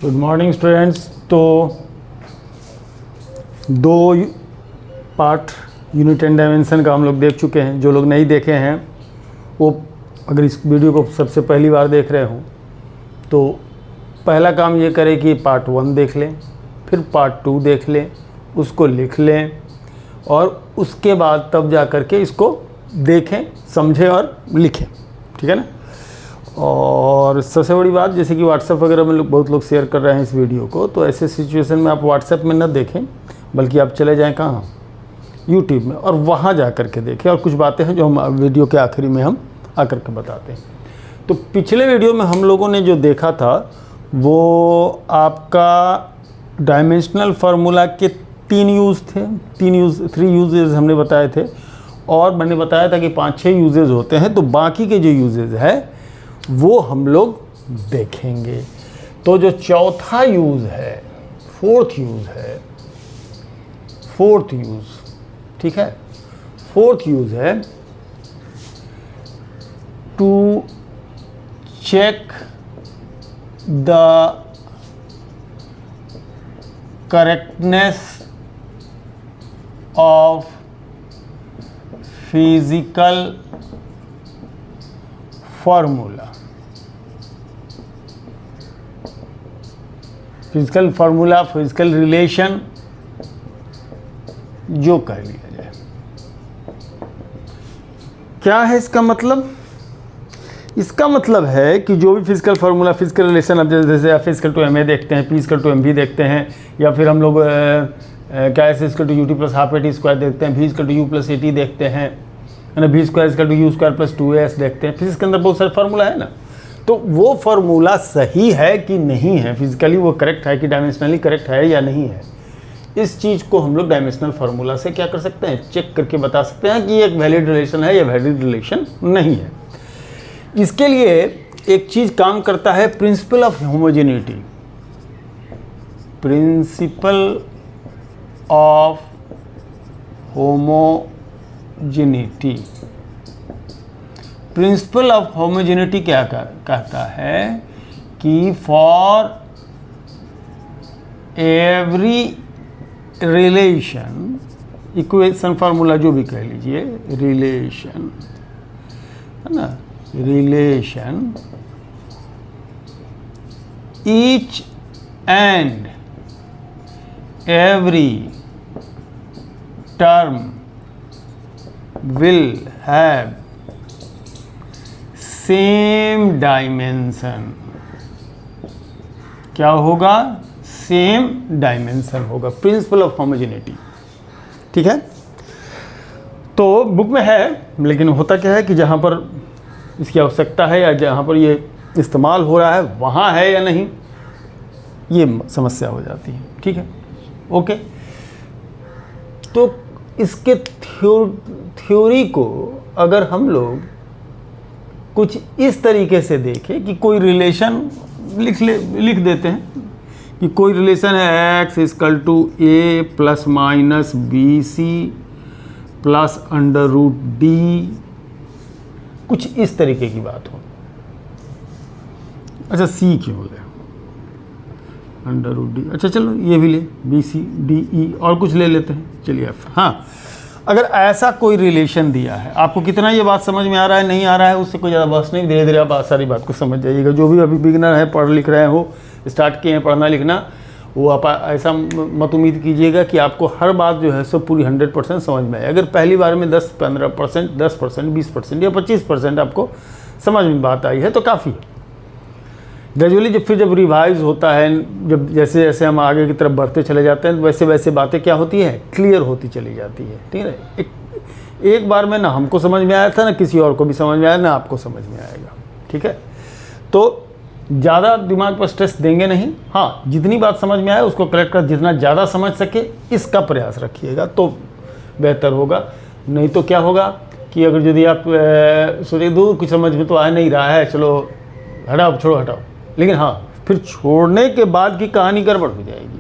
Good morning students. तो दो part unit and dimension का हम लोग देख चुके हैं। जो लोग नहीं देखे हैं वो अगर इस वीडियो को सबसे पहली बार देख रहे हों तो पहला काम ये करें कि पार्ट 1 देख लें, फिर पार्ट 2 देख लें, उसको लिख लें और उसके बाद तब जा कर के इसको देखें, समझें और लिखें। ठीक है ना। और सबसे बड़ी बात, जैसे कि व्हाट्सएप वगैरह में बहुत लोग शेयर कर रहे हैं इस वीडियो को, तो ऐसे सिचुएशन में आप व्हाट्सएप में न देखें बल्कि आप चले जाएं कहाँ, यूट्यूब में, और वहाँ जा कर के देखें। और कुछ बातें हैं जो हम वीडियो के आखिरी में हम आकर के बताते हैं। तो पिछले वीडियो में हम लोगों ने जो देखा था वो आपका डायमेंशनल फार्मूला के 3 यूज़ थे, 3 यूजेज हमने बताए थे। और मैंने बताया था कि 5-6 यूजेज होते हैं, तो बाकी के जो यूजेज है वो हम लोग देखेंगे। तो जो चौथा यूज़ है, फोर्थ यूज़, ठीक है, फोर्थ यूज़ है to check the correctness of physical formula. Physical relation जो कह लिया जाए। क्या है इसका मतलब? इसका मतलब है कि जो भी फिजिकल फार्मूला, फिजिकल रिलेशन, अब जैसे F = to ma देखते हैं, P = mv देखते हैं, या फिर हम लोग क्या S = to ut + ½ at² देखते हैं, V = to u + at देखते हैं, है ना, V² = to u² + 2as देखते हैं। फिजिक्स के अंदर बहुत सारे फार्मूला है ना। तो वो फार्मूला सही है कि नहीं है, फिजिकली वो करेक्ट है कि डायमेंशनली करेक्ट है या नहीं है, इस चीज़ को हम लोग डायमेंशनल फार्मूला से क्या कर सकते हैं, चेक करके बता सकते हैं कि ये एक वैलिड रिलेशन है या वैलिड रिलेशन नहीं है। इसके लिए एक चीज़ काम करता है, principle of homogeneity. Principle of homogeneity, principle of homogeneity क्या कहता है कि for every relation, equation formula जो भी कह लीजिए, रिलेशन है ना, relation, each and every term will have same dimension. क्या होगा? सेम डायमेंशन होगा, प्रिंसिपल ऑफ होमोजेनिटी। ठीक है। तो बुक में है, लेकिन होता क्या है कि जहाँ पर इसकी आवश्यकता है या जहाँ पर ये इस्तेमाल हो रहा है वहाँ है या नहीं, ये समस्या हो जाती है। ठीक है, ओके। तो इसके थ्योरी को अगर हम लोग कुछ इस तरीके से देखें कि कोई रिलेशन लिख देते हैं कि कोई रिलेशन है x = a ± bc + √d, कुछ इस तरीके की बात हो। अच्छा, c क्यों ले, √d, अच्छा चलो ये भी ले, bc de, और कुछ ले लेते हैं, चलिए f। हाँ, अगर ऐसा कोई रिलेशन दिया है, आपको कितना ये बात समझ में आ रहा है, नहीं आ रहा है, उससे कोई ज़्यादा बहस नहीं, धीरे धीरे आप सारी बात को समझ जाइएगा। जो भी अभी बिगिनर है, पढ़ लिख रहे हो, स्टार्ट किए हैं पढ़ना लिखना, वो आप ऐसा मत उम्मीद कीजिएगा कि आपको हर बात जो है सब पूरी 100% समझ में आए। अगर पहली बार में 10-15%, 10%, 20% या 25% आपको समझ में बात आई है तो काफ़ी है। ग्रेजुअली जब रिवाइज होता है, जब जैसे जैसे हम आगे की तरफ बढ़ते चले जाते हैं, तो वैसे वैसे बातें क्या होती है, क्लियर होती चली जाती है। ठीक है। एक बार में ना हमको समझ में आया था, ना किसी और को भी समझ में आया, ना आपको समझ में आएगा। ठीक है। तो ज़्यादा दिमाग पर स्ट्रेस देंगे नहीं। हाँ, जितनी बात समझ में आए उसको कलेक्ट कर, जितना ज़्यादा समझ सके इसका प्रयास रखिएगा तो बेहतर होगा। नहीं तो क्या होगा कि अगर यदि आप सोचे दूर कुछ समझ में तो आ नहीं रहा है, चलो हटाओ, छोड़ो हटाओ, लेकिन हाँ फिर छोड़ने के बाद की कहानी गड़बड़ हो जाएगी,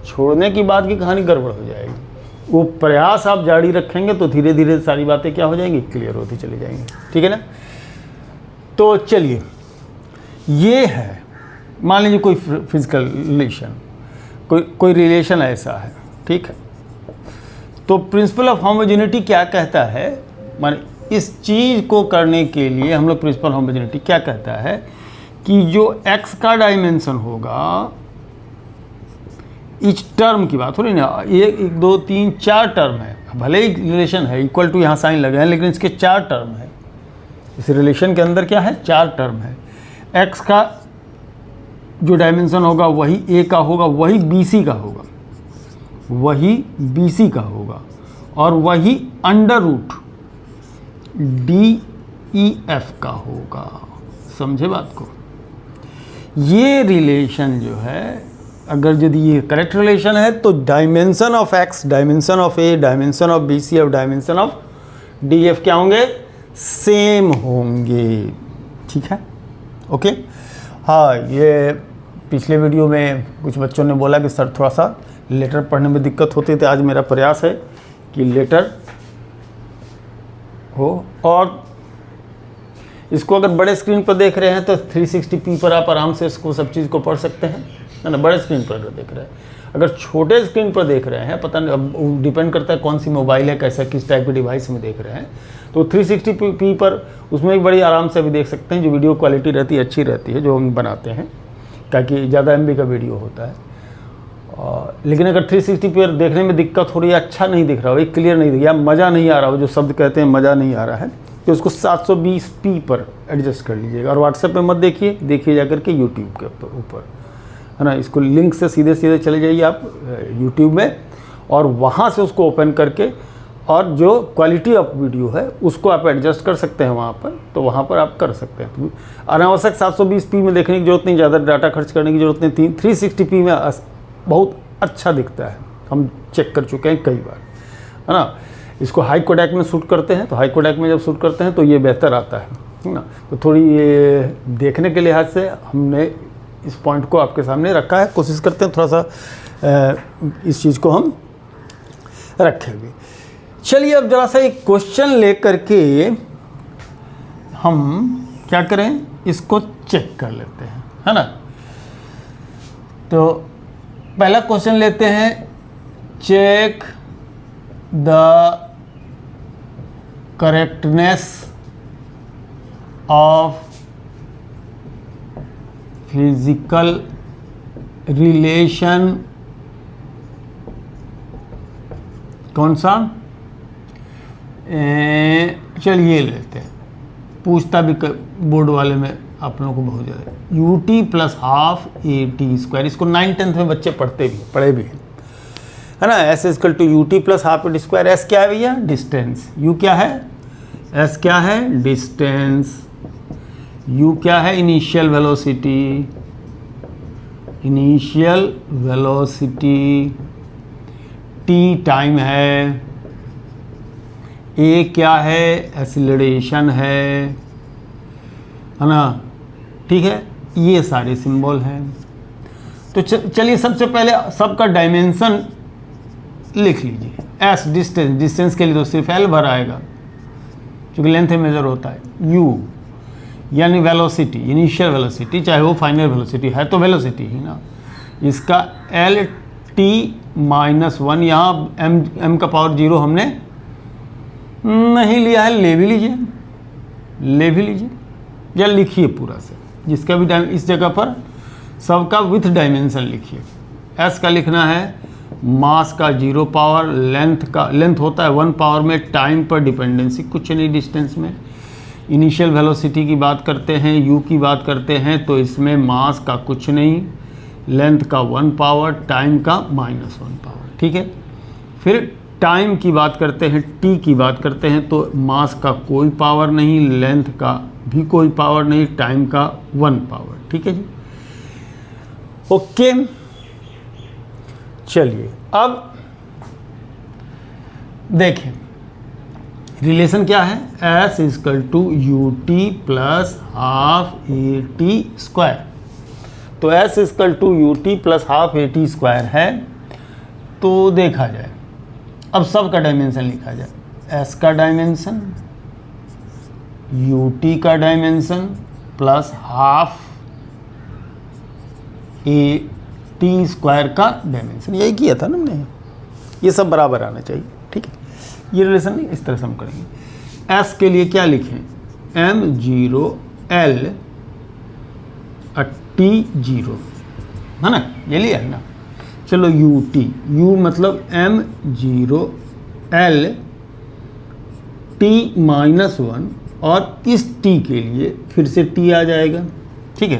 छोड़ने की बाद की कहानी गड़बड़ हो जाएगी। वो प्रयास आप जारी रखेंगे तो धीरे धीरे सारी बातें क्या हो जाएंगी, क्लियर होती चली जाएंगी। ठीक है ना। तो चलिए, ये है मान लीजिए कोई फिजिकल रिलेशन, कोई रिलेशन ऐसा है, ठीक है। तो प्रिंसिपल ऑफ होमोजेनिटी क्या कहता है, माने इस चीज़ को करने के लिए हम लोग प्रिंसिपल होमोजेनिटी क्या कहता है कि जो x का डायमेंशन होगा, इच टर्म की बात हो रही ना, 1 2 3 4 टर्म है, भले ही रिलेशन है, इक्वल टू यहाँ साइन लगे हैं, लेकिन इसके 4 टर्म है। इस रिलेशन के अंदर क्या है, 4 टर्म है। x का जो डायमेंशन होगा वही a का होगा, वही bc का होगा, वही bc का होगा, और वही अंडर रूट DEF का होगा। समझे बात को? ये रिलेशन जो है, अगर यदि ये करेक्ट रिलेशन है तो dimension of x, dimension of a, dimension of bc और डायमेंशन ऑफ DF क्या होंगे, सेम होंगे, ठीक है, ओके। हाँ, ये पिछले वीडियो में कुछ बच्चों ने बोला कि सर थोड़ा सा लेटर पढ़ने में दिक्कत होती है, तो आज मेरा प्रयास है कि लेटर हो। और इसको अगर बड़े स्क्रीन पर देख रहे हैं तो 360p पर आप आराम से इसको सब चीज़ को पढ़ सकते हैं, है ना, बड़े स्क्रीन पर अगर देख रहे हैं। अगर छोटे स्क्रीन पर देख रहे हैं, पता नहीं, अब डिपेंड करता है कौन सी मोबाइल है, कैसा किस टाइप के डिवाइस में देख रहे हैं, तो 360p पर उसमें एक बड़ी आराम से भी देख सकते हैं, जो वीडियो क्वालिटी रहती है अच्छी रहती है जो हम बनाते हैं, ताकि ज़्यादा MB का वीडियो होता है। लेकिन अगर 360p पर देखने में दिक्कत हो रही है, अच्छा नहीं दिख रहा हो, एक क्लियर नहीं दिख रहा, मज़ा नहीं आ रहा हो, जो शब्द कहते हैं मज़ा नहीं आ रहा है, तो उसको 720p पर एडजस्ट कर लीजिएगा। और व्हाट्सएप पे मत देखिए जा करके यूट्यूब के ऊपर, है ना, इसको लिंक से सीधे चले जाइए आप यूट्यूब में, और वहाँ से उसको ओपन करके, और जो क्वालिटी ऑफ वीडियो है उसको आप एडजस्ट कर सकते हैं वहाँ पर, तो वहाँ पर आप कर सकते हैं। तो अनावश्यक 720p में देखने की जरूरत नहीं, ज़्यादा डाटा खर्च करने की जरूरत नहीं। 360p में बहुत अच्छा दिखता है, हम चेक कर चुके हैं कई बार, है ना। इसको हाई कोडैक में शूट करते हैं, तो हाई कोडैक में जब शूट करते हैं तो ये बेहतर आता है ना। तो थोड़ी ये देखने के लिहाज से हमने इस पॉइंट को आपके सामने रखा है, कोशिश करते हैं थोड़ा सा इस चीज़ को हम रखें भी। चलिए अब ज़रा सा एक क्वेश्चन ले करके हम क्या करें, इसको चेक कर लेते हैं, है ना। तो पहला क्वेश्चन लेते हैं, check the correctness of physical relation, कौन सा, चलिए लेते हैं, पूछता भी बोर्ड वाले में आप लोगों को बहुत ज़्यादा, UT + ½ AT²। इसको 9th-10th में बच्चे पढ़े भी हैं, है ना। S = UT + ½ AT²। S क्या है भैया, डिस्टेंस। U क्या है, S क्या है, डिस्टेंस। U क्या है, इनिशियल वेलोसिटी, T टाइम है, A क्या है, एक्सीलरेशन है ना, ठीक है। ये सारे सिंबल हैं। तो चलिए सबसे पहले सबका डायमेंशन लिख लीजिए। S डिस्टेंस के लिए तो सिर्फ L भर आएगा, क्योंकि लेंथ में मेजर होता है। U यानी वेलोसिटी, इनिशियल वेलोसिटी, चाहे वो फाइनल वेलोसिटी है तो वेलोसिटी ही ना, इसका LT-1। यहाँ m का पावर 0 हमने नहीं लिया है, ले भी लीजिए या लिखिए पूरा से, जिसका भी इस जगह पर सबका विथ डायमेंशन लिखिए। S का लिखना है मास का 0 पावर, लेंथ होता है 1 पावर में, टाइम पर डिपेंडेंसी कुछ नहीं डिस्टेंस में। इनिशियल वेलोसिटी की बात करते हैं, U की बात करते हैं, तो इसमें मास का कुछ नहीं, लेंथ का 1 पावर, टाइम का -1 पावर, ठीक है। फिर टाइम की बात करते हैं, T की बात करते हैं, तो मास का कोई पावर नहीं, लेंथ का भी कोई पावर नहीं, टाइम का 1 पावर, ठीक है जी, ओके। चलिए अब देखें रिलेशन क्या है, S = UT + ½ AT²। तो S = UT + ½ AT² है, तो देखा जाए अब सब का डायमेंशन लिखा जाए। S का डायमेंशन, UT का डायमेंशन + ½ ए टी स्क्वायर का डायमेंशन, यही किया था ना हमने, ये सब बराबर आना चाहिए, ठीक है। ये रिलेशन नहीं, इस तरह से हम करेंगे। एस के लिए क्या लिखें, m0l t0, है ना, ये लिया है ना। चलो ut, u मतलब m0l t-1 और इस t के लिए फिर से t आ जाएगा, ठीक है,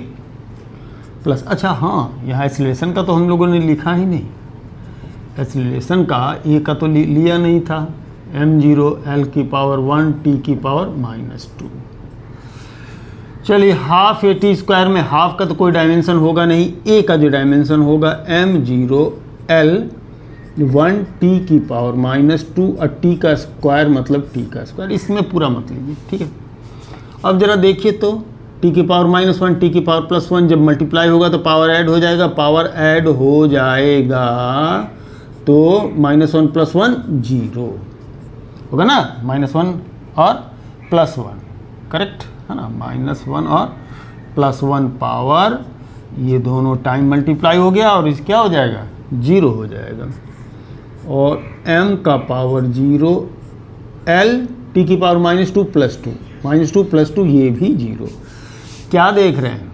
प्लस। अच्छा हाँ, यहाँ एक्सीलरेशन का तो हम लोगों ने लिखा ही नहीं, एक्सीलरेशन का ए का तो लिया नहीं था, m0l की पावर 1 t की पावर -2। चलिए हाफ ए टी स्क्वायर में हाफ का तो कोई डायमेंशन होगा नहीं, ए का जो डायमेंशन होगा m0l 1 t की पावर -2 और t का स्क्वायर मतलब t का स्क्वायर, इसमें पूरा मत लीजिए, ठीक है। अब जरा देखिए तो t की पावर -1 t की पावर +1 जब मल्टीप्लाई होगा तो पावर ऐड हो जाएगा, पावर ऐड हो जाएगा तो -1 + 1 0 होगा ना, -1 और +1, करेक्ट है ना, -1 और +1 पावर, ये दोनों टाइम मल्टीप्लाई हो गया और इस क्या हो जाएगा, 0 हो जाएगा। और m का पावर 0, l t की पावर -2 + 2 ये भी 0। क्या देख रहे हैं,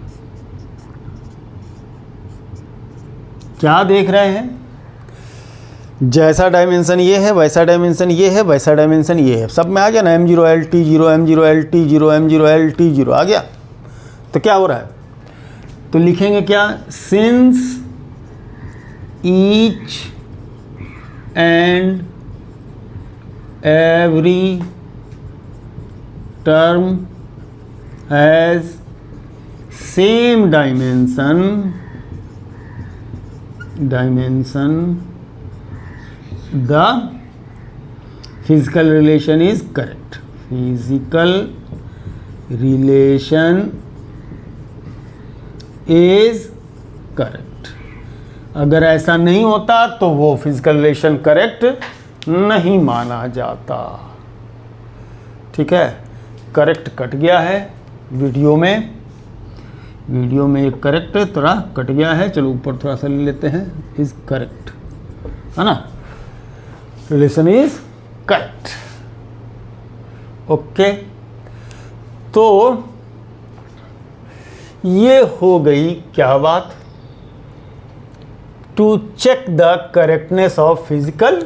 क्या देख रहे हैं, जैसा डायमेंशन ये है वैसा डायमेंशन ये है, वैसा डायमेंशन ये है, सब में आ गया ना, m0l t0 m0l t0 m0l t0 आ गया। तो क्या हो रहा है, तो लिखेंगे क्या, since each and every term has same dimension the physical relation is correct, physical relation is correct। अगर ऐसा नहीं होता तो वो फिजिकल रिलेशन करेक्ट नहीं माना जाता, ठीक है। करेक्ट कट गया है वीडियो में एक करेक्ट थोड़ा कट गया है, चलो ऊपर थोड़ा सा ले लेते हैं, इज करेक्ट, है ना, रिलेशन इज करेक्ट, ओके। तो ये हो गई क्या बात, to check the correctness of physical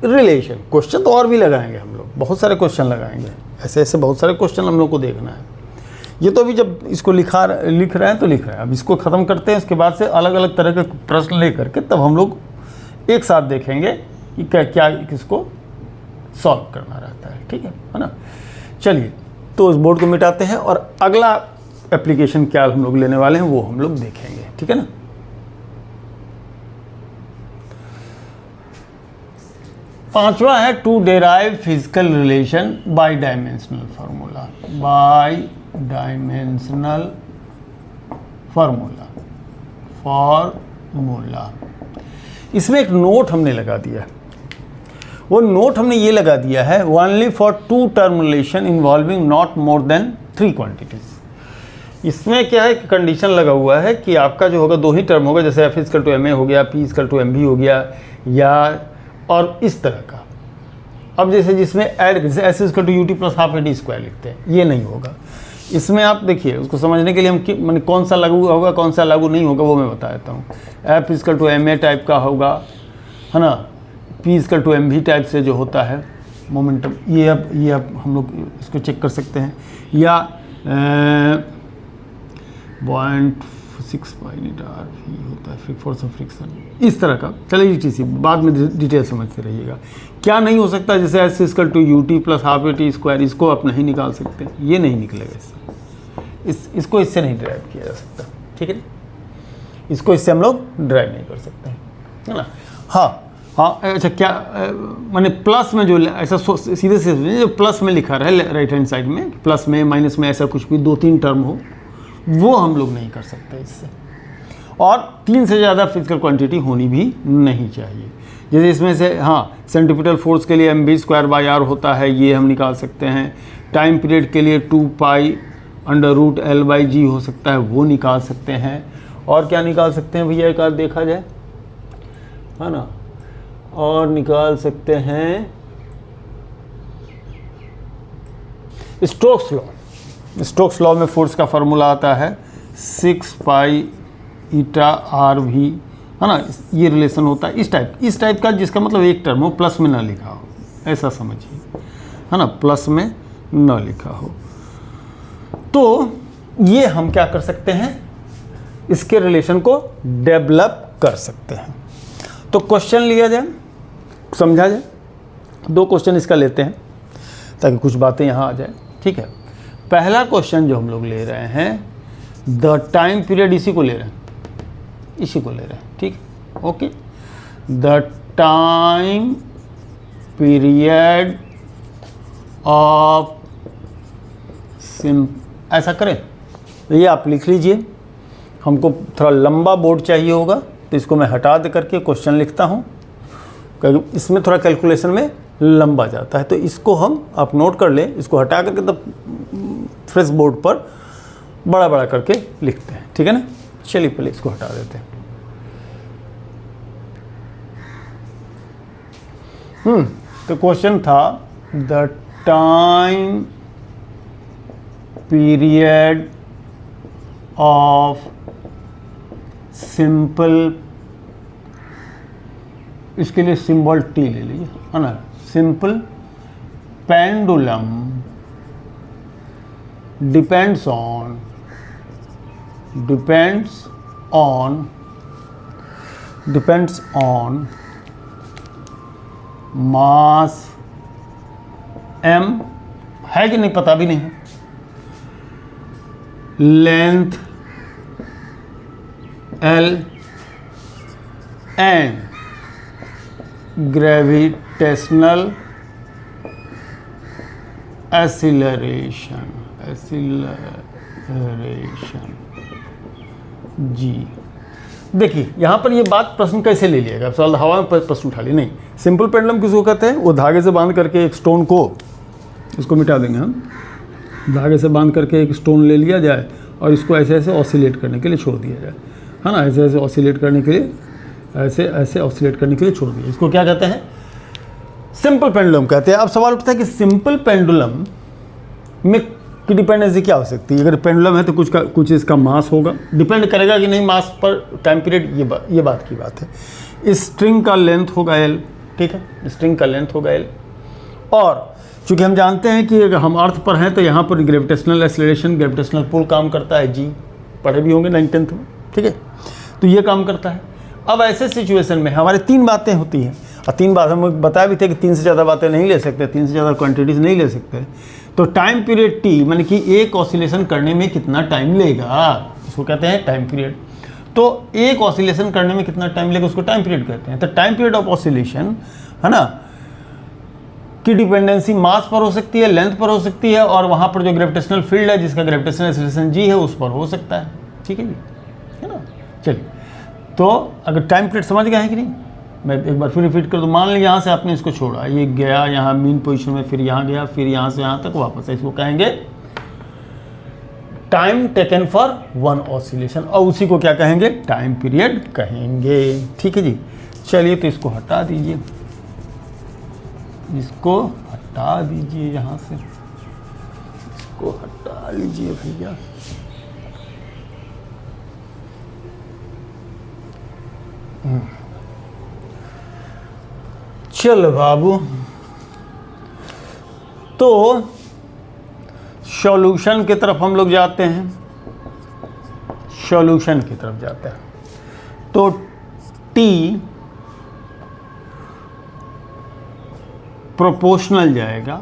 relation. Question तो और भी लगाएंगे हम लोग, बहुत सारे क्वेश्चन लगाएंगे, ऐसे ऐसे बहुत सारे क्वेश्चन हम लोग को देखना है। ये तो अभी जब इसको लिख रहे हैं तो लिख रहे हैं, अब इसको ख़त्म करते हैं, इसके बाद से अलग अलग तरह के प्रश्न ले करके तब हम लोग एक साथ देखेंगे कि क्या क्या किसको सॉल्व करना रहता है, ठीक है ना। चलिए तो उस बोर्ड को मिटाते हैं और अगला एप्लीकेशन क्या हम लोग लेने वाले हैं वो हम लोग देखेंगे, ठीक है ना। पांचवा है to derive physical relation by dimensional formula, by dimensional formula. इसमें एक नोट हमने लगा दिया है, वो नोट हमने ये लगा दिया है, only for two term relation involving not more than 3 quantities. इसमें क्या है, कंडीशन लगा हुआ है कि आपका जो होगा 2 ही टर्म होगा, जैसे F = ma हो गया, P = mv हो गया, या और इस तरह का। अब जैसे जिसमें ऐड जैसे S = ut + ½ AT² लिखते हैं, ये नहीं होगा। इसमें आप देखिए, उसको समझने के लिए हम मैंने कौन सा लागू होगा कौन सा लागू नहीं होगा वो मैं बता देता हूँ। F = ma टाइप का होगा, है ना, P = mv टाइप से जो होता है मोमेंटम, ये अब हम लोग इसको चेक कर सकते हैं, या 0.6 π/v होता है फोर्स ऑफ फ्रिक्शन, इस तरह का। चलिए TC बाद में डिटेल समझते रहिएगा। क्या नहीं हो सकता, जैसे S = ut + ½ AT², इसको आप नहीं निकाल सकते, ये नहीं निकलेगा इससे, इसको इससे नहीं ड्राइव किया जा सकता, ठीक है, इसको इससे हम लोग ड्राइव नहीं कर सकते, है ना। हाँ, अच्छा, क्या मैंने प्लस में जो ऐसा सीधे जो प्लस में लिखा रहा राइट हैंड साइड में, प्लस में माइनस में ऐसा कुछ भी 2-3 टर्म हो, वो हम लोग नहीं कर सकते इससे। और 3 से ज़्यादा फिजिकल क्वांटिटी होनी भी नहीं चाहिए। जैसे इसमें से सेंट्रीपिटल फोर्स के लिए mv² होता है, ये हम निकाल सकते हैं। टाइम पीरियड के लिए 2 π √L/g हो सकता है, वो निकाल सकते हैं। और क्या निकाल सकते हैं भैया, एक आध देखा जाए, है ना। और निकाल सकते हैं स्टोक्स लॉ। स्टोक्स लॉ में फोर्स का फॉर्मूला आता है 6 पाई ईटा आर वी, है ना। ये रिलेशन होता है इस टाइप का, जिसका मतलब एक टर्म हो, प्लस में ना लिखा हो, ऐसा समझिए, है ना, प्लस में ना लिखा हो। तो ये हम क्या कर सकते हैं, इसके रिलेशन को डेवलप कर सकते हैं। तो क्वेश्चन लिया जाए, समझा जाए। 2 क्वेश्चन इसका लेते हैं ताकि कुछ बातें यहाँ आ जाए, ठीक है। पहला क्वेश्चन जो हम लोग ले रहे हैं, द टाइम पीरियड, इसी को ले रहे हैं, ठीक है, okay. The time period of ऐसा करें, ये आप लिख लीजिए। हमको थोड़ा लंबा बोर्ड चाहिए होगा, तो इसको मैं हटा दे करके क्वेश्चन लिखता हूँ, क्योंकि इसमें थोड़ा कैलकुलेशन में लंबा जाता है। तो इसको हम आप नोट कर लें, इसको हटा करके तब फ्रेश बोर्ड पर बड़ा बड़ा करके लिखते हैं, ठीक है ना। चलिए पहले इसको हटा देते हैं। तो क्वेश्चन था the time period of simple, इसके लिए सिंबल टी ले लीजिए, है ना। Simple pendulum depends on mass m, है कि नहीं पता भी नहीं है, length l and gravitational acceleration G. देखिए यहाँ पर ये बात प्रश्न कैसे ले लिएगा, सवाल हवा में प्रश्न उठा ली नहीं। सिंपल पेंडुलम किसको कहते हैं, वो धागे से बांध करके एक स्टोन को, इसको मिटा देंगे हम, धागे से बांध करके एक स्टोन ले लिया जाए और इसको ऐसे ऐसे ऑसिलेट करने के लिए छोड़ दिया जाए, है ना। ऐसे ऐसे ऑसिलेट करने के लिए, ऐसे ऐसे ऑसिलेट करने के लिए छोड़ दिया, इसको क्या कहते हैं, सिंपल पेंडुलम कहते हैं। अब सवाल उठता है कि सिंपल पेंडुलम में की डिपेंडेंसी क्या हो सकती है। अगर पेंडुलम है तो कुछ इसका मास होगा, डिपेंड करेगा कि नहीं मास पर टाइम पीरियड, ये बात की बात है। स्ट्रिंग का लेंथ होगा l, ठीक है, स्ट्रिंग का लेंथ होगा l। और चूँकि हम जानते हैं कि अगर हम अर्थ पर हैं तो यहाँ पर ग्रेविटेशनल एक्सेलरेशन, ग्रेविटेशनल पुल काम करता है, जी पढ़े भी होंगे 9th-10th में, ठीक है। तो ये काम करता है। अब ऐसे सिचुएशन में हमारे 3 बातें होती हैं, और 3 बात हम बताया भी थे कि 3 से ज़्यादा बातें नहीं ले सकते, 3 से ज़्यादा क्वांटिटीज़ नहीं ले सकते। तो टाइम पीरियड t, माने कि एक ऑसिलेशन करने में कितना टाइम लेगा, उसको कहते हैं टाइम पीरियड। तो एक ऑसिलेशन करने में कितना टाइम लेगा, उसको टाइम पीरियड कहते हैं। तो टाइम पीरियड ऑफ ऑसिलेशन, है ना, की डिपेंडेंसी मास पर हो सकती है, लेंथ पर हो सकती है, और वहाँ पर जो ग्रेविटेशनल फील्ड है जिसका ग्रेविटेशनल एक्सेलरेशन g है उस पर हो सकता है, ठीक है जी, है ना। चलिए, तो अगर टाइम पीरियड समझ गए हैं कि नहीं, मैं एक बार फिर रिपीट कर दूँ। मान लीजिए यहाँ से आपने इसको छोड़ा, ये गया यहाँ मीन पोजीशन में, फिर यहाँ गया, फिर यहाँ से यहाँ तक वापस, इसको कहेंगे time taken for one oscillation, और उसी को क्या कहेंगे, टाइम पीरियड कहेंगे, ठीक है जी। चलिए तो इसको हटा दीजिए, इसको हटा दीजिए, यहाँ से इसको हटा लीजिए भैया। चल बाबू, तो सॉल्यूशन की तरफ हम लोग जाते हैं, सॉल्यूशन की तरफ जाते हैं। तो T प्रोपोर्शनल जाएगा,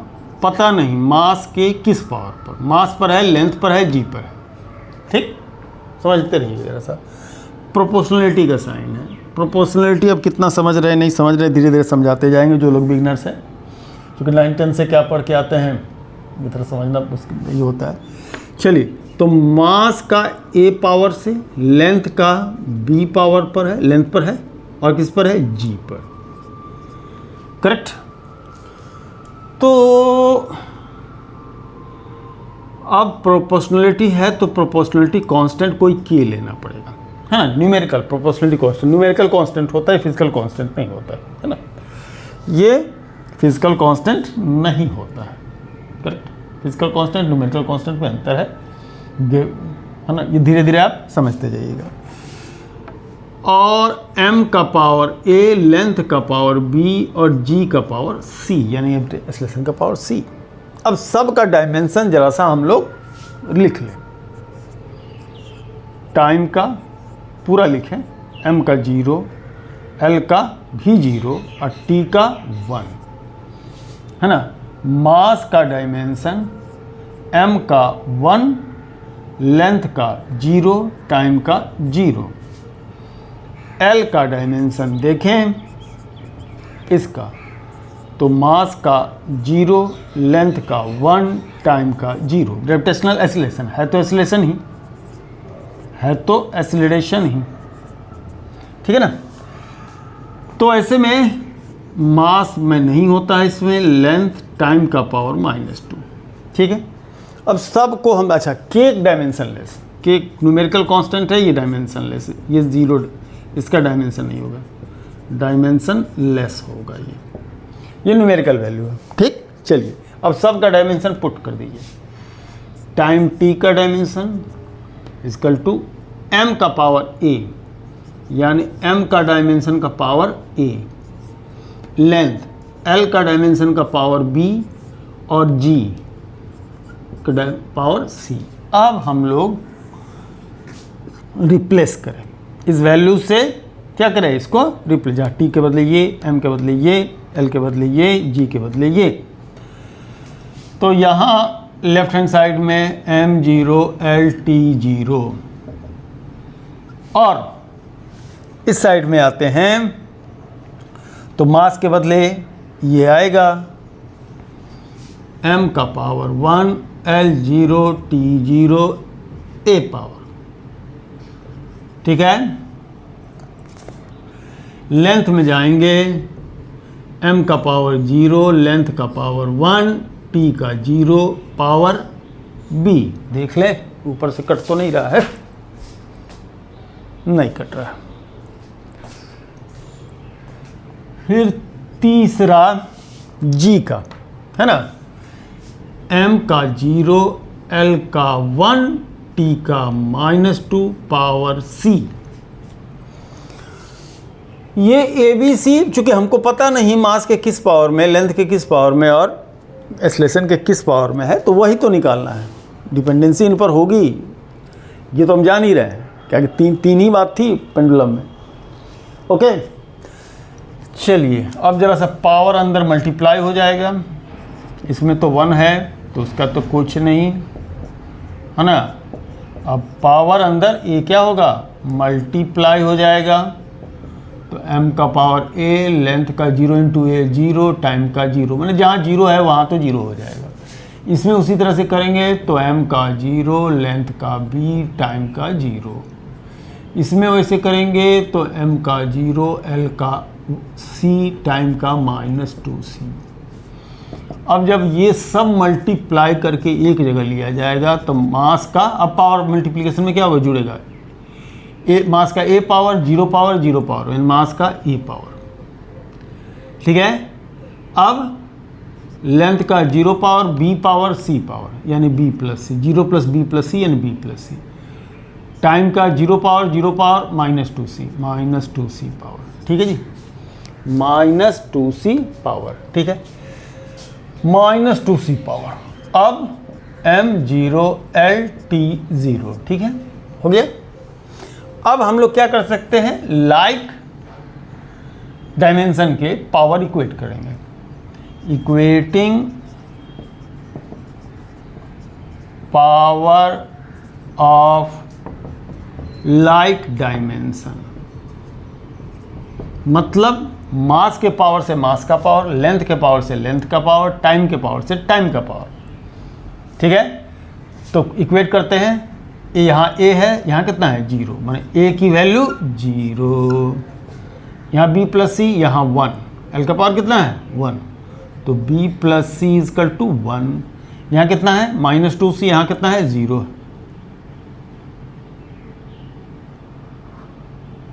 पता नहीं मास के किस पावर पर, मास पर है, लेंथ पर है, जी पर है, ठीक, समझते रहिए जरा सा। प्रोपोर्शनलिटी का साइन है। प्रोपोर्शनलिटी अब कितना समझ रहे नहीं समझ रहे, धीरे धीरे समझाते जाएंगे जो लोग बिगनर्स हैं, क्योंकि 9th-10th से क्या पढ़ के आते हैं, ये तरह समझना मुश्किल नहीं होता है। चलिए, तो मास का a पावर से, लेंथ का b पावर पर है, लेंथ पर है, और किस पर है, g पर, करेक्ट। तो अब प्रोपोर्शनलिटी है तो प्रोपोर्शनलिटी कांस्टेंट कोई k लेना पड़ेगा, है ना, numerical proportionality constant, numerical constant होता है, फिजिकल कांस्टेंट नहीं होता है ना, ये फिजिकल कांस्टेंट नहीं होता है, correct. Physical constant numerical constant में अंतर है ना, ये धीरे धीरे आप समझते जाइएगा। और m का पावर a, लेंथ का पावर b और g का पावर c, यानी एक्सेलरेशन का पावर c। अब सब का डायमेंशन जरा सा हम लोग लिख लें, टाइम का पूरा लिखें, m का 0, l का भी 0 और t का 1, है ना। मास का डायमेंशन m का 1, लेंथ का 0, टाइम का 0। L का डायमेंशन देखें इसका, तो मास का 0, लेंथ का 1, टाइम का 0। ग्रेविटेशनल एक्सीलरेशन है तो एक्सीलरेशन ही है, तो एक्सीलरेशन ही, ठीक है ना। तो ऐसे में मास में नहीं होता है, इसमें लेंथ टाइम का पावर -2, ठीक है। अब सब को हम, अच्छा के डायमेंशन लेस, के न्यूमेरिकल कांस्टेंट है, ये डायमेंशन लेस, ये 0, इसका डायमेंशन नहीं होगा, डायमेंशन लेस होगा, ये न्यूमेरिकल वैल्यू है, ठीक। चलिए अब सब का डायमेंशन पुट कर दीजिए, टाइम t का डायमेंशन इक्वल टू m का पावर a, यानी m का डायमेंशन का पावर a, लेंथ l का डायमेंशन का पावर b और g का पावर c। अब हम लोग रिप्लेस करें इस वैल्यू से, क्या करें इसको रिप्लेस, जहाँ t के बदले ये, m के बदले ये, l के बदले ये, g के बदले ये। तो यहाँ लेफ्ट हैंड साइड में m0 lt0, और इस साइड में आते हैं तो मास के बदले ये आएगा m का power 1, l0 t0 a power, ठीक है। लेंथ में जाएंगे, m का पावर 0, लेंथ का पावर 1, t का 0 पावर b। देख ले ऊपर से कट तो नहीं रहा है, नहीं कट रहा। फिर तीसरा g का, है ना, m का 0, l का 1, t का -2 पावर c। ये ए बी सी, चूँकि हमको पता नहीं मास के किस पावर में, लेंथ के किस पावर में और एक्सेलरेशन के किस पावर में है, तो वही तो निकालना है। डिपेंडेंसी इन पर होगी, ये तो हम जान ही रहे हैं, क्या कि तीन ही बात थी पेंडुलम में। ओके चलिए अब ज़रा सा पावर अंदर मल्टीप्लाई हो जाएगा, इसमें तो 1 है तो उसका तो कुछ नहीं, है ना। अब पावर अंदर ये क्या होगा, मल्टीप्लाई हो जाएगा, तो m का पावर a, लेंथ का 0 इंटू a 0, टाइम का 0, मैंने जहाँ 0 है वहाँ तो 0 हो जाएगा। इसमें उसी तरह से करेंगे तो m का 0, लेंथ का b, टाइम का 0। इसमें वैसे करेंगे तो m का 0, l का c, टाइम का -2c। अब जब ये सब मल्टीप्लाई करके एक जगह लिया जाएगा तो मास का, अब पावर मल्टीप्लिकेशन में क्या होगा, जुड़ेगा ए, मास का a पावर 0 पावर 0 पावर, यानी मास का a पावर, ठीक है। अब लेंथ का 0 power b power c power, यानी b plus c, 0 plus b plus c यानी b प्लस c। टाइम का 0 पावर -2c, -2c पावर, ठीक है जी, -2c पावर, ठीक है, -2c पावर। अब m0 lt0, ठीक है, हो गया। अब हम लोग क्या कर सकते हैं, लाइक डायमेंशन के पावर इक्वेट करेंगे, equating power of like dimension, मतलब मास के पावर से मास का पावर, लेंथ के पावर से लेंथ का पावर, टाइम के पावर से टाइम का पावर, ठीक है। तो इक्वेट करते हैं, ये यहाँ a है, यहाँ कितना है 0, माने a की वैल्यू 0, यहाँ b प्लस c, यहाँ 1, l का पावर कितना है 1, तो b plus c equal to 1, यहाँ कितना है -2c, यहाँ कितना है 0,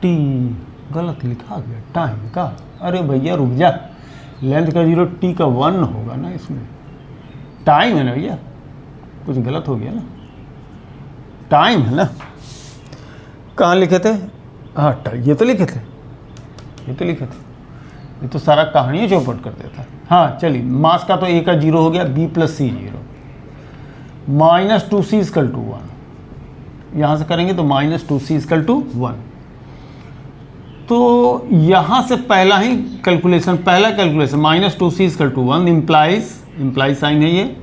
टी गलत लिखा गया टाइम का। अरे भैया रुक जा, लेंथ का 0 टी का 1 होगा ना, इसमें टाइम है ना भैया, कुछ गलत हो गया ना, टाइम है ना। कहाँ लिखे थे? हाँ ये तो लिखे थे, ये तो सारा कहानी चौपट कर देता है। हाँ चलिए, मास का तो ए का 0 हो गया, B plus C 0, -2c equal to 1। यहाँ से करेंगे तो -2c इक्वल टू 1। तो यहाँ से पहला calculation -2c equal to 1 imply sign है ये, है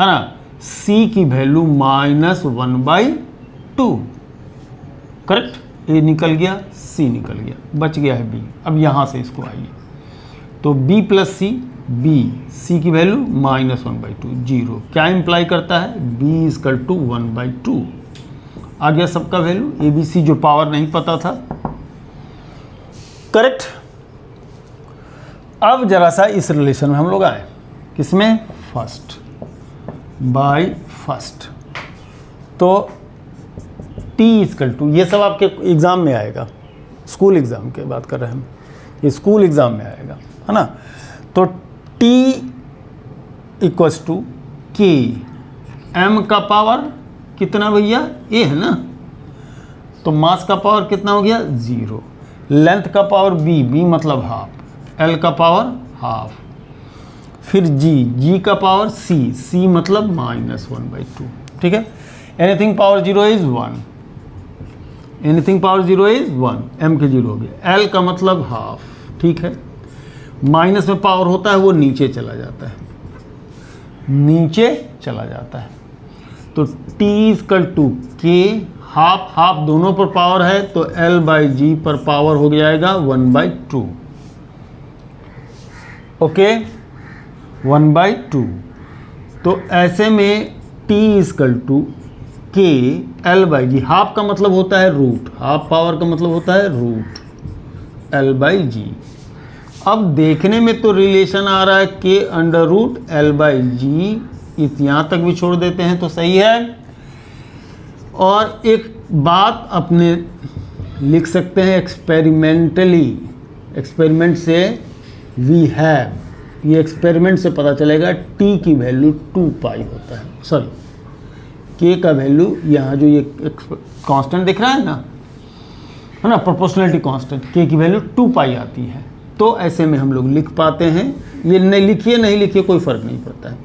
ना। c की वैल्यू -1/2, करेक्ट। a निकल गया, c निकल गया, बच गया है b। अब यहाँ से इसको आइए, तो b प्लस सी, c की वैल्यू -1/2, 0 क्या इम्प्लाई करता है? b इक्वल टू 1/2 आ गया सबका वैल्यू, ABC जो पावर नहीं पता था, करेक्ट। अब जरा सा इस रिलेशन में हम लोग आए, किसमें? First by first. तो t इक्वल टू, ये सब आपके एग्ज़ाम में आएगा, स्कूल एग्ज़ाम की बात कर रहे हैं हम, ये स्कूल एग्ज़ाम में आएगा, है ना। तो t equals to k, m का पावर कितना भैया? a है ना, तो मास का पावर कितना हो गया? 0, लेंथ का पावर b मतलब हाफ, l का पावर हाफ, फिर g का पावर c मतलब -1/2, ठीक है। Anything power 0 is 1, anything power 0 is 1, m के 0 हो गया, l का मतलब हाफ, ठीक है। माइनस में पावर होता है वो नीचे चला जाता है, तो t equal to k, half दोनों पर पावर है, तो l/g पर पावर हो जाएगा 1/2, ओके 1/2। तो ऐसे में t equal to k l/g, half का मतलब होता है रूट, हाफ पावर का मतलब होता है रूट l/g। अब देखने में तो रिलेशन आ रहा है k अंडर रूट l/g, यहाँ तक भी छोड़ देते हैं तो सही है। और एक बात अपने लिख सकते हैं एक्सपेरिमेंट से वी हैव, ये एक्सपेरिमेंट से पता चलेगा t की वैल्यू 2 पाई होता है, सॉरी k का वैल्यू, यहाँ जो ये कांस्टेंट दिख रहा है ना, प्रोपोर्शनलिटी कांस्टेंट, k की वैल्यू 2 पाई आती है। तो ऐसे में हम लोग लिख पाते हैं, ये नहीं लिखिए कोई फ़र्क नहीं पड़ता है,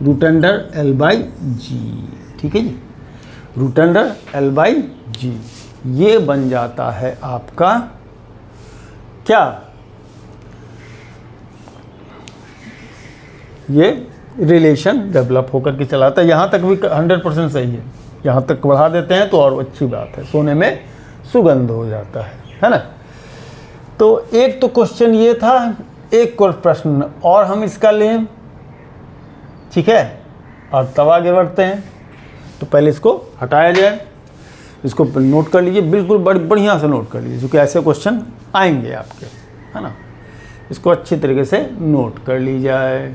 √l/g, ठीक है जी, √l/g, ये बन जाता है आपका क्या? ये रिलेशन डेवलप होकर के चलाता है। यहाँ तक भी 100% सही है, यहाँ तक बढ़ा देते हैं तो और अच्छी बात है, सोने में सुगंध हो जाता है ना। तो एक तो क्वेश्चन ये था, एक प्रश्न और हम इसका लें, ठीक है, और तब आगे बढ़ते हैं। तो पहले इसको हटाया जाए, इसको नोट कर लीजिए, बिल्कुल बढ़िया से नोट कर लीजिए, क्योंकि ऐसे क्वेश्चन आएंगे आपके, है ना। इसको अच्छी तरीके से नोट कर ली जाए।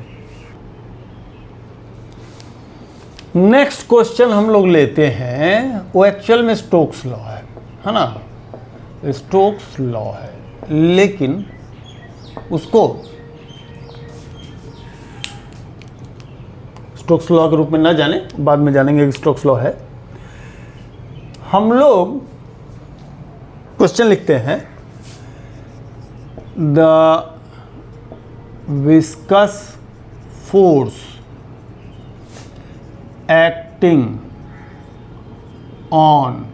नेक्स्ट क्वेश्चन हम लोग लेते हैं, वो एक्चुअल में स्टोक्स लॉ है ना, स्टोक्स लॉ है, लेकिन उसको स्टोक्स लॉ के रूप में ना जाने, बाद में जानेंगे कि स्टोक्स लॉ है। हम लोग क्वेश्चन लिखते हैं, the viscous force acting on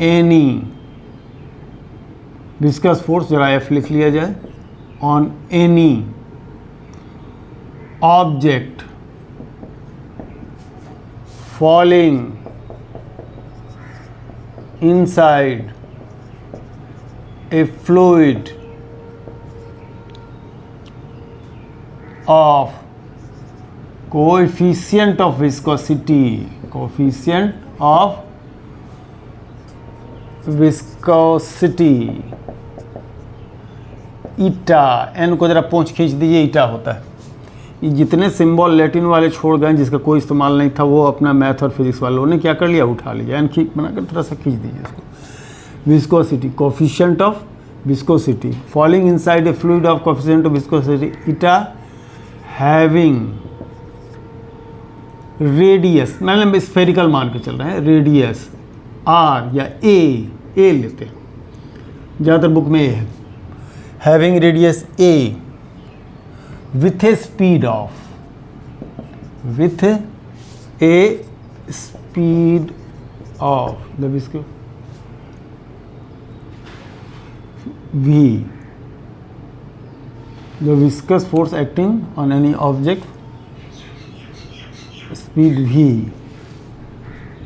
any, viscous force जरा एफ लिख लिया जाए, on any object falling inside a fluid of coefficient of viscosity eta, n को जरा पोंछ खींच दीजिए, ईटा होता है। ये जितने सिंबल लैटिन वाले छोड़ गए जिसका कोई इस्तेमाल नहीं था, वो अपना मैथ और फिजिक्स वालों ने क्या कर लिया, उठा लिया, एन बना कर थोड़ा सा खींच दीजिए इसको। Viscosity, coefficient of viscosity, falling inside a fluid of coefficient of viscosity eta having radius, मतलब स्फेरिकल मान के चल रहे हैं, रेडियस आर या ए लेते हैं, ज़्यादातर बुक में ए है, having radius A with A speed of, with A speed of the visco V, the viscous force acting on any object, speed V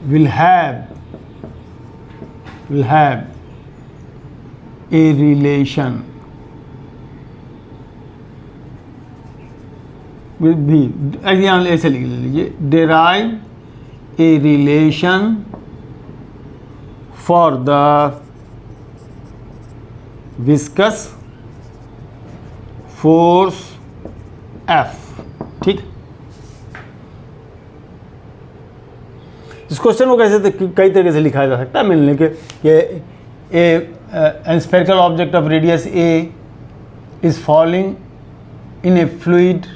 will have a relation with V, यहाँ ऐसे लिख लीजिए, derive a relation for the viscous force F, ठीक। इस question को कैसे कई तरीके से लिखा जा सकता है मिलने के, ए spherical object of radius A is falling in A fluid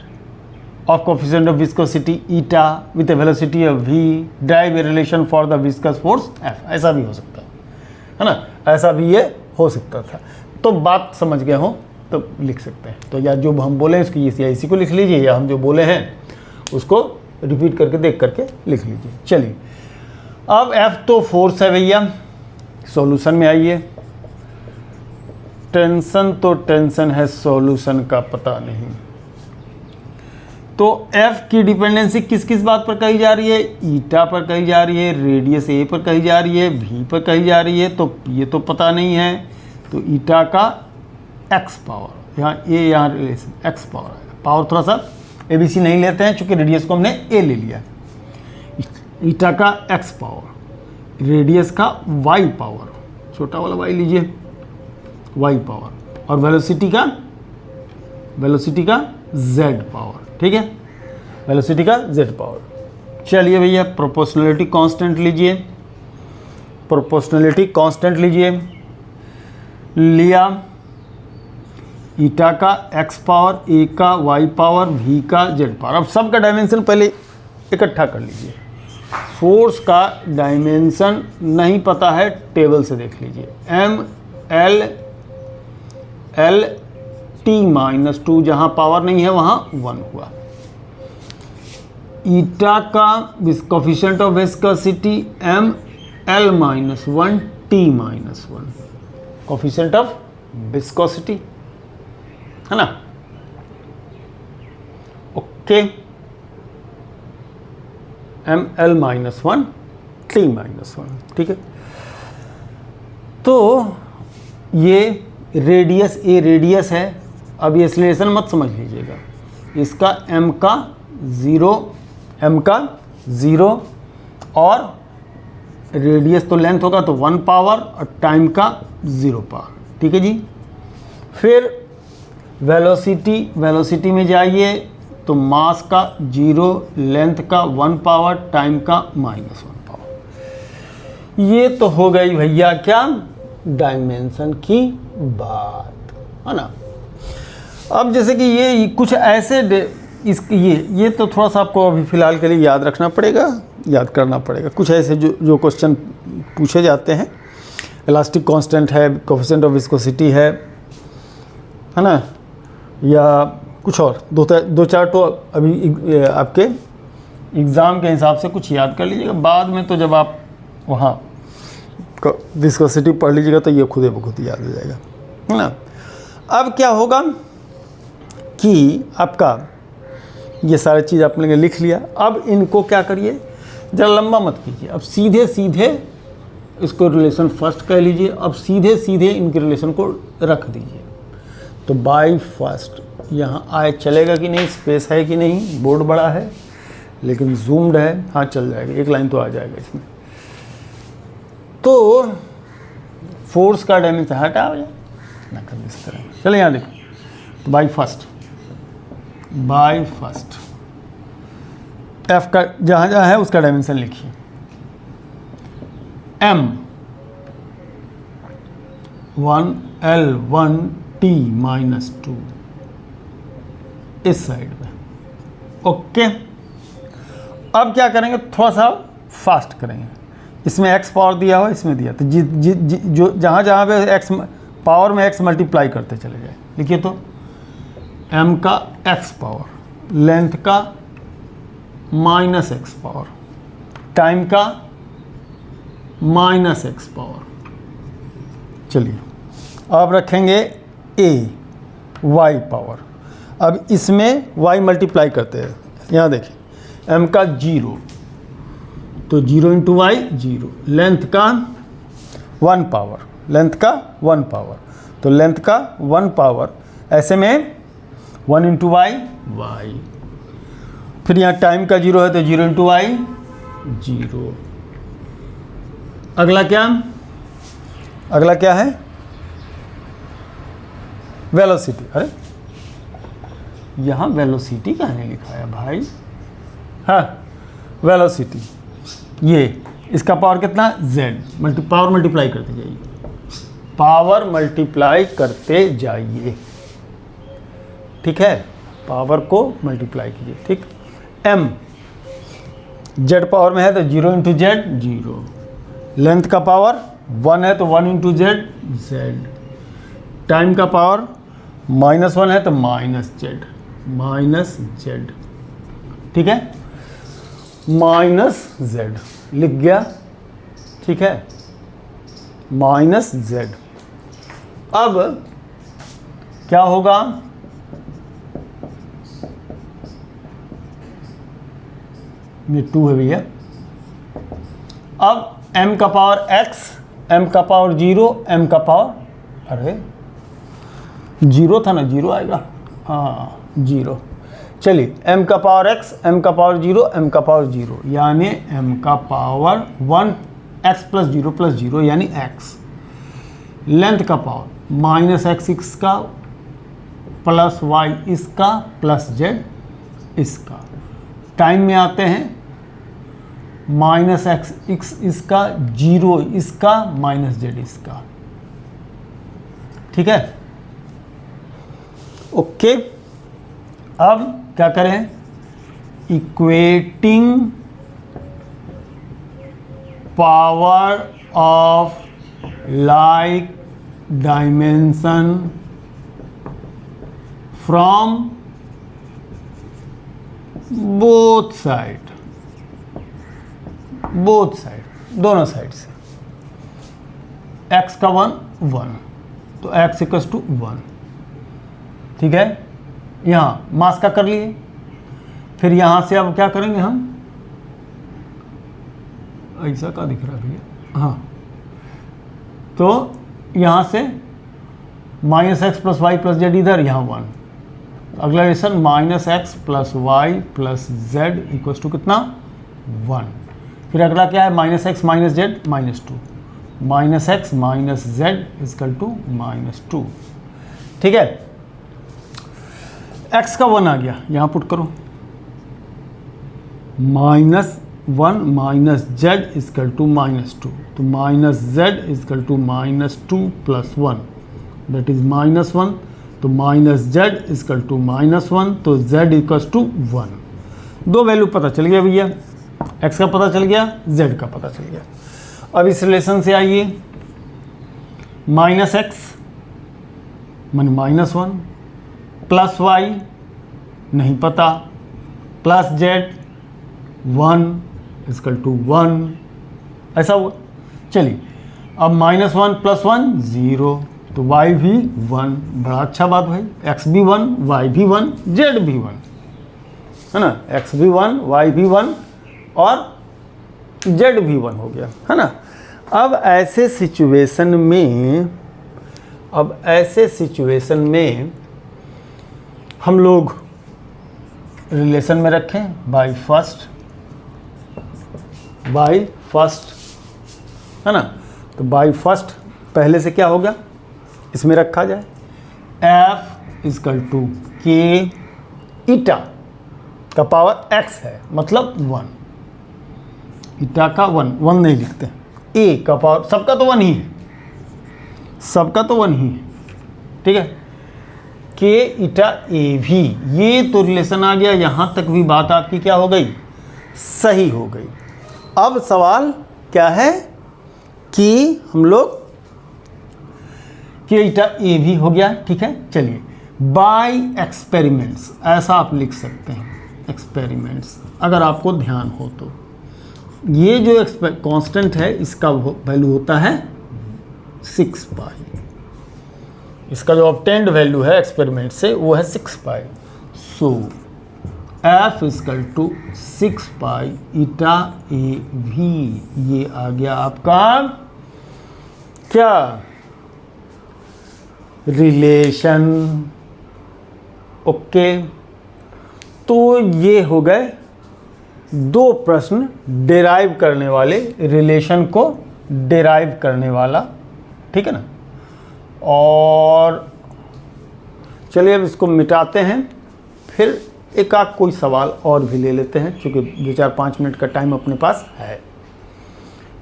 of coefficient of viscosity eta with A velocity of v, drive a relation for the viscous force F। ऐसा भी हो सकता है ना, ऐसा भी ये हो सकता था। तो बात समझ गए हो तो लिख सकते हैं, तो या जो हम बोले उसकी इसी को लिख लीजिए, या हम जो बोले हैं उसको रिपीट करके देख करके लिख लीजिए। चलिए अब F तो फोर्स है भैया, सॉल्यूशन में आइए। टेंशन तो टेंशन है, सॉल्यूशन का पता नहीं। तो F की डिपेंडेंसी किस किस बात पर कही जा रही है? ईटा पर कही जा रही है, रेडियस ए पर कही जा रही है, V पर कही जा रही है, तो ये तो पता नहीं है। तो ईटा का x पावर, यहाँ ए यहाँ रिलेशन x पावर है, पावर थोड़ा सा ABC नहीं लेते हैं चूँकि रेडियस को हमने a ले लिया। ईटा का x पावर, रेडियस का y पावर, छोटा वाला y लीजिए, y पावर, और वेलोसिटी का z पावर, ठीक है, वेलोसिटी का z पावर। चलिए भैया प्रोपोर्शनलिटी कांस्टेंट लीजिए, प्रोपोर्शनलिटी कांस्टेंट लीजिए, लिया ईटा का x पावर, a का y पावर, v का z पावर। अब सब का डायमेंशन पहले इकट्ठा कर लीजिए। फोर्स का डायमेंशन नहीं पता है, टेबल से देख लीजिए, l t-2, जहाँ पावर नहीं है वहाँ 1 हुआ। ईटा का coefficient of viscosity l-1 t-1, coefficient of viscosity है ना, ओके, ml-1 t-1, ठीक है। तो ये रेडियस ए रेडियस है। अब ये एक्सीलरेशन मत समझ लीजिएगा, इसका m का 0 और रेडियस तो लेंथ होगा तो 1 पावर और टाइम का 0 पावर, ठीक है जी। फिर वेलोसिटी में जाइए तो मास का 0, लेंथ का 1 पावर, टाइम का -1 पावर। ये तो हो गई भैया क्या, डायमेंशन की बात है ना। अब जैसे कि ये कुछ ऐसे ये तो थोड़ा सा आपको अभी फ़िलहाल के लिए याद रखना पड़ेगा, याद करना पड़ेगा। कुछ ऐसे जो क्वेश्चन पूछे जाते हैं, इलास्टिक कांस्टेंट है, कोफिशिएंट ऑफ विस्कोसिटी है ना, या कुछ और दो चार तो अभी आपके एग्ज़ाम के हिसाब से कुछ याद कर लीजिएगा। बाद में तो जब आप वहाँ विस्कोसिटी पढ़ लीजिएगा तो ये खुद ब खुद याद हो जाएगा, है ना। अब क्या होगा कि आपका ये सारी चीज़ आपने लिख लिया। अब इनको क्या करिए, ज़रा लंबा मत कीजिए, अब सीधे सीधे इसको रिलेशन फर्स्ट कह लीजिए। अब सीधे सीधे इनके रिलेशन को रख दीजिए। तो बाय फर्स्ट यहाँ आए चलेगा कि नहीं, स्पेस है कि नहीं, बोर्ड बड़ा है लेकिन जूम्ड है, हाँ चल जाएगा, एक लाइन तो आ जाएगा इसमें। तो फोर्स का डायमेंशन हटा हो जाए ना, कर इस तरह। चले यहाँ देखो, तो बाय फर्स्ट एफ का जहाँ जहाँ है उसका डायमेंशन लिखिए। 1L1T माइनस 2 इस साइड में। ओके, अब क्या करेंगे, थोड़ा सा फास्ट करेंगे। इसमें x पावर दिया हुआ, इसमें दिया, तो जो जहाँ जहाँ पे x पावर में x मल्टीप्लाई करते चले जाए। लिखिए तो m का x पावर, लेंथ का माइनस x पावर, टाइम का माइनस x पावर। चलिए अब रखेंगे a y पावर। अब इसमें y मल्टीप्लाई करते हैं, यहाँ देखिए m का 0, तो 0 इंटू वाई 0, लेंथ का 1 पावर, लेंथ का 1 पावर, तो लेंथ का 1 पावर, ऐसे में 1 इंटू वाई वाई, फिर यहाँ टाइम का 0 है तो 0 इंटू वाई 0। अगला क्या, अगला क्या है, वेलोसिटी। अरे यहाँ वेलोसिटी क्या नहीं लिखा है भाई, हाँ वेलोसिटी, ये इसका पावर कितना z, पावर मल्टीप्लाई करते जाइए, पावर मल्टीप्लाई करते जाइए, ठीक है, पावर को मल्टीप्लाई कीजिए, ठीक। m z पावर में है तो 0 इंटू जेड 0, लेंथ का पावर 1 है तो 1 इंटू जेड z, टाइम का पावर -1 है तो माइनस z, ठीक है, माइनस z लिख गया, ठीक है, माइनस z। अब क्या होगा, ये 2 है भैया। अब m का पावर x, m का पावर 0, m का पावर, अरे 0 था ना, 0 आएगा, हाँ 0। चलिए m का पावर x, m का पावर 0, m का पावर 0, यानी m का पावर 1, x प्लस 0 प्लस 0 यानी x, लेंथ का पावर माइनस x इसका प्लस y इसका प्लस z इसका, टाइम में आते हैं माइनस x इसका 0 इसका माइनस z इसका, ठीक है, ओके। अब क्या करें, equating power of like dimension from both side, दोनों साइड से, x का 1 तो x इक्वल्स टू 1, ठीक है, यहाँ मास का कर लिए। फिर यहाँ से अब क्या करेंगे हम, ऐसा का दिख रहा है भैया, हाँ, तो यहाँ से minus x plus y plus z इधर, यहाँ 1, अगला relation minus x plus y plus z equals to कितना 1। फिर अगला क्या है, minus x minus z minus 2, minus x minus z equal to minus 2, ठीक है। x का 1 आ गया, यहाँ पुट करो, -1 माइनस जेड इक्वल टू -2, तो minus z equal to -2 plus 1 that is -1, तो माइनस जेड इक्वल टू -1, तो z इक्वल टू 1। दो वैल्यू पता चल गया भैया, x का पता चल गया, z का पता चल गया। अब इस रिलेशन से आइए, माइनस एक्स मान -1 प्लस y नहीं पता, प्लस जेड 1 इक्वल टू 1, ऐसा हुआ। चलिए अब -1 प्लस 1 0, तो y भी 1, बड़ा अच्छा बात भाई, x भी 1 y भी 1 z भी 1, है ना, x भी 1 y भी 1 और z भी 1 हो गया, है ना। अब ऐसे सिचुएशन में हम लोग रिलेशन में रखें बाय फर्स्ट, है ना, तो बाय फर्स्ट पहले से क्या हो गया, इसमें रखा जाए f इक्वल टू के ईटा का पावर x है, मतलब 1, ईटा का 1 नहीं लिखते, a का पावर सबका तो 1 ही है, सबका तो 1 ही है, ठीक है। के ईटा ए भी, ये तो रिलेशन आ गया, यहाँ तक भी बात आपकी क्या हो गई, सही हो गई। अब सवाल क्या है कि हम लोग के ईटा ए भी हो गया, ठीक है। चलिए, बाय एक्सपेरिमेंट्स ऐसा आप लिख सकते हैं, एक्सपेरिमेंट्स, अगर आपको ध्यान हो तो। ये जो कांस्टेंट है इसका वैल्यू होता है 6 पाई, इसका जो ऑब्टेन्ड वैल्यू है एक्सपेरिमेंट से वो है 6 पाई। सो एफ इजकल टू 6 पाई ईटा ए भी, ये आ गया आपका क्या, रिलेशन। ओके, तो ये हो गए 2 प्रश्न डेराइव करने वाले, रिलेशन को डेराइव करने वाला, ठीक है ना। और चलिए अब इसको मिटाते हैं, फिर एक आध कोई सवाल और भी ले लेते हैं, क्योंकि 2-4-5 मिनट का टाइम अपने पास है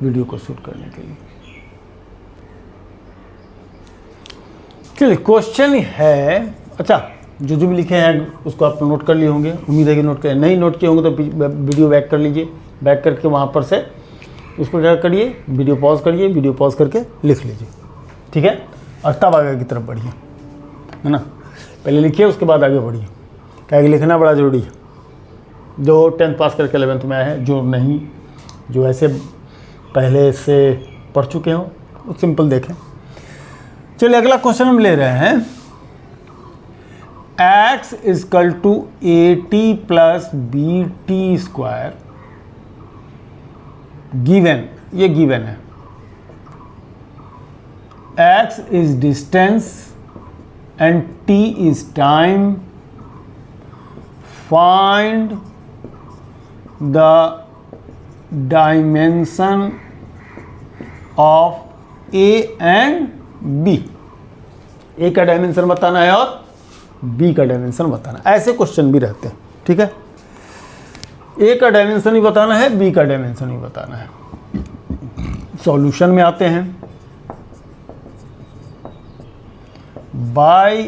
वीडियो को शूट करने के लिए। चलिए, क्वेश्चन है, अच्छा जो भी लिखे हैं उसको आप नोट कर लिए होंगे, उम्मीद है कि नोट कर, नहीं नोट किए होंगे तो वीडियो बैक कर लीजिए, बैक करके वहाँ पर से उसको क्या करिए, वीडियो पॉज करिए, वीडियो पॉज करके लिख लीजिए, ठीक है। और तब आगे की तरफ बढ़िए, है ना। पहले लिखिए उसके बाद आगे बढ़िए, क्या कि लिखना बड़ा ज़रूरी है। जो 10th पास करके 11th में आए हैं, जो नहीं, जो ऐसे पहले से पढ़ चुके हों, वो सिंपल देखें। चलिए अगला क्वेश्चन हम ले रहे हैं, x equal to AT plus BT square given, ये गिवन है। x is distance and t is time, find the dimension of a and b। a का डायमेंशन बताना है और b का डायमेंशन बताना है, ऐसे क्वेश्चन भी रहते हैं, ठीक है। a का डायमेंशन ही बताना है, b का डायमेंशन ही बताना है। सॉल्यूशन में आते हैं, by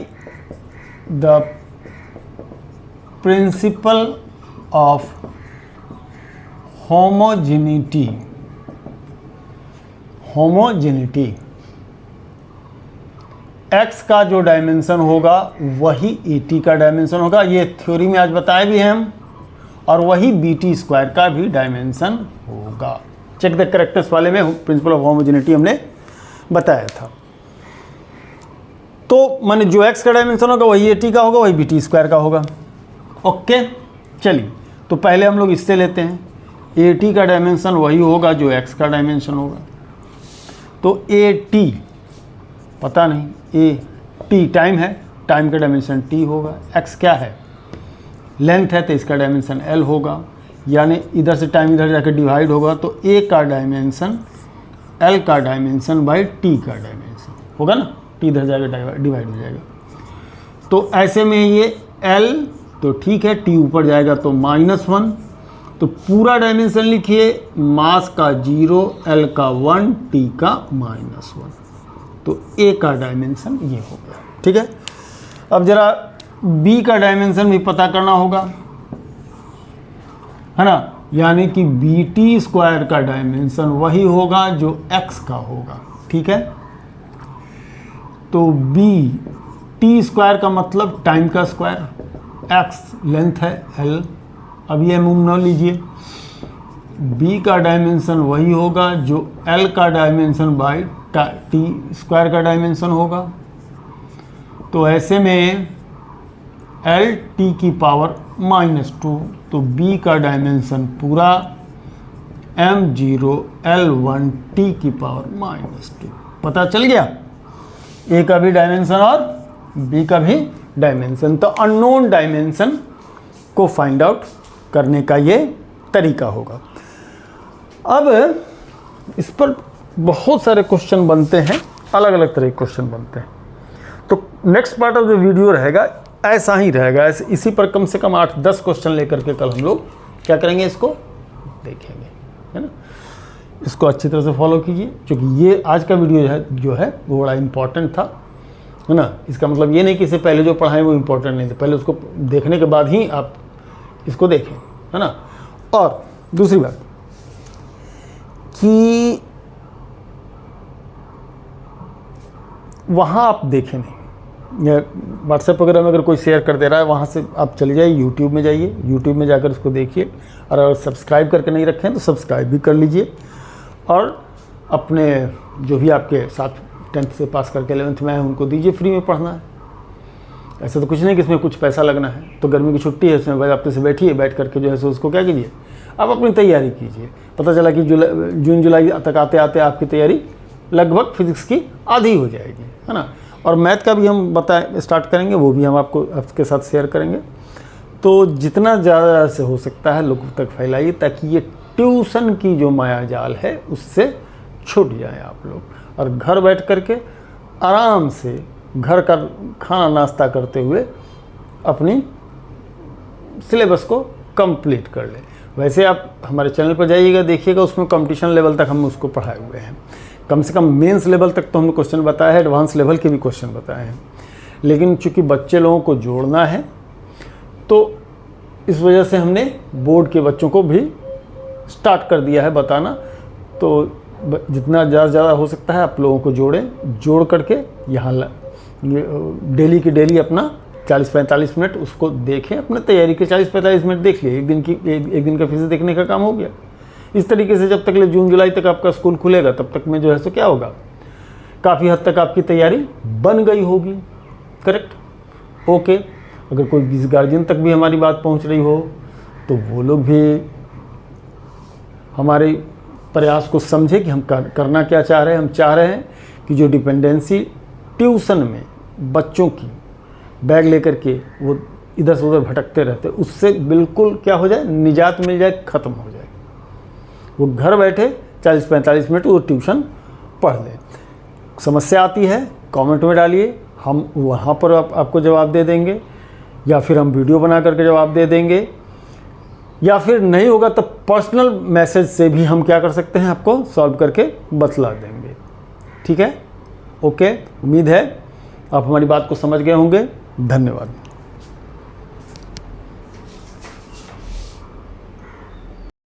the principle of homogeneity, x का जो डायमेंशन होगा वही AT का डायमेंशन होगा, ये थ्योरी में आज बताए भी हैं हम, और वही BT स्क्वायर का भी डायमेंशन होगा। चेक द करेक्टर्स वाले में प्रिंसिपल ऑफ होमोजेनिटी हमने बताया था। तो माने जो x का डायमेंशन होगा वही AT का होगा, वही BT स्क्वायर का होगा। ओके, चलिए तो पहले हम लोग इससे लेते हैं, AT का डायमेंशन वही होगा जो x का डायमेंशन होगा। तो AT पता नहीं, AT टाइम है, टाइम का डायमेंशन t होगा, x क्या है, लेंथ है, तो इसका डायमेंशन l होगा, यानी इधर से टाइम इधर जाकर डिवाइड होगा, तो a का डायमेंशन l का डायमेंशन बाई t का डायमेंशन होगा ना, t इधर जाकर डिवाइड हो जाएगा। तो ऐसे में ये l तो ठीक है, t ऊपर जाएगा तो -1, तो पूरा डायमेंशन लिखिए, मास का 0, l का 1, t का -1, तो a का डायमेंशन ये हो गया, ठीक है। अब जरा b का डायमेंशन भी पता करना होगा, है ना, यानी कि BT स्क्वायर का डायमेंशन वही होगा जो x का होगा, ठीक है। तो BT स्क्वायर का मतलब टाइम का स्क्वायर, x लेंथ है, l, अब ये मूव न लीजिए, b का डायमेंशन वही होगा जो l का डायमेंशन बाई t स्क्वायर का डायमेंशन होगा। तो ऐसे में l t की पावर -2, तो b का डायमेंशन पूरा m0 l1 t की पावर -2। पता चल गया, a का भी डायमेंशन और b का भी डायमेंशन। तो अननोन डायमेंशन को फाइंड आउट करने का ये तरीका होगा। अब इस पर बहुत सारे क्वेश्चन बनते हैं, अलग अलग तरह के क्वेश्चन बनते हैं। तो next part of the video रहेगा, ऐसा ही रहेगा, ऐसे इसी पर कम से कम 8-10 क्वेश्चन लेकर के कल हम लोग क्या करेंगे, इसको देखेंगे, है ना। इसको अच्छी तरह से फॉलो कीजिए, क्योंकि ये आज का वीडियो जो है वो बड़ा इम्पॉर्टेंट था, है ना। इसका मतलब ये नहीं कि इससे पहले जो पढ़ाएं वो इम्पोर्टेंट नहीं थे, पहले उसको देखने के बाद ही आप इसको देखें, है ना। और दूसरी बात कि वहाँ आप देखें नहीं, या व्हाट्सएप वगैरह में अगर कोई शेयर कर दे रहा है वहाँ से आप चले जाइए, यूट्यूब में जाइए, यूट्यूब में जाकर उसको देखिए। और अगर सब्सक्राइब करके नहीं रखें तो सब्सक्राइब भी कर लीजिए। और अपने जो भी आपके साथ 10th से पास करके 11th में आए उनको दीजिए, फ्री में पढ़ना है। ऐसा तो कुछ नहीं कि इसमें कुछ पैसा लगना है। तो गर्मी की छुट्टी है, इसमें हफ्ते से बैठिए, बैठ करके जो है सो उसको क्या कीजिए, आप अपनी तैयारी कीजिए। पता चला कि जून जुलाई तक आते आते आपकी तैयारी लगभग फिजिक्स की आधी हो जाएगी, है ना। और मैथ का भी हम स्टार्ट करेंगे, वो भी हम आपके साथ शेयर करेंगे। तो जितना ज़्यादा से हो सकता है लोगों तक फैलाइए, ताकि ये ट्यूशन की जो माया जाल है उससे छूट जाए आप लोग, और घर बैठ करके आराम से घर का खाना नाश्ता करते हुए अपनी सिलेबस को कंप्लीट कर लें। वैसे आप हमारे चैनल पर जाइएगा, देखिएगा, उसमें कंपटीशन लेवल तक हम उसको पढ़ाए हुए हैं। कम से कम मेंस लेवल तक तो हमने क्वेश्चन बताया है, एडवांस लेवल के भी क्वेश्चन बताए हैं। लेकिन चूंकि बच्चे लोगों को जोड़ना है तो इस वजह से हमने बोर्ड के बच्चों को भी स्टार्ट कर दिया है बताना। तो जितना ज़्यादा हो सकता है आप लोगों को जोड़ करके यहाँ डेली की डेली अपना 40-45 मिनट उसको देखें। अपने तैयारी के 40-45 मिनट देख लिए, एक दिन का फिजिक्स देखने का काम हो गया। इस तरीके से जब तक जून जुलाई तक आपका स्कूल खुलेगा तब तक में जो है सो क्या होगा, काफ़ी हद तक आपकी तैयारी बन गई होगी। Correct, okay. अगर कोई गार्जियन तक भी हमारी बात पहुंच रही हो तो वो लोग भी हमारे प्रयास को समझे कि हम करना क्या चाह रहे हैं। हम चाह रहे हैं कि जो डिपेंडेंसी ट्यूशन में बच्चों की बैग लेकर के वो इधर से उधर भटकते रहते, उससे बिल्कुल क्या हो जाए, निजात मिल जाए, ख़त्म हो जाए। वो घर बैठे 40-45 मिनट वो ट्यूशन पढ़ ले। समस्या आती है कमेंट में डालिए, हम वहाँ पर आपको जवाब दे देंगे, या फिर हम वीडियो बना करके जवाब दे देंगे, या फिर नहीं होगा तो पर्सनल मैसेज से भी हम क्या कर सकते हैं, आपको सॉल्व करके बतला देंगे। ठीक है, ओके। उम्मीद है आप हमारी बात को समझ गए होंगे। धन्यवाद।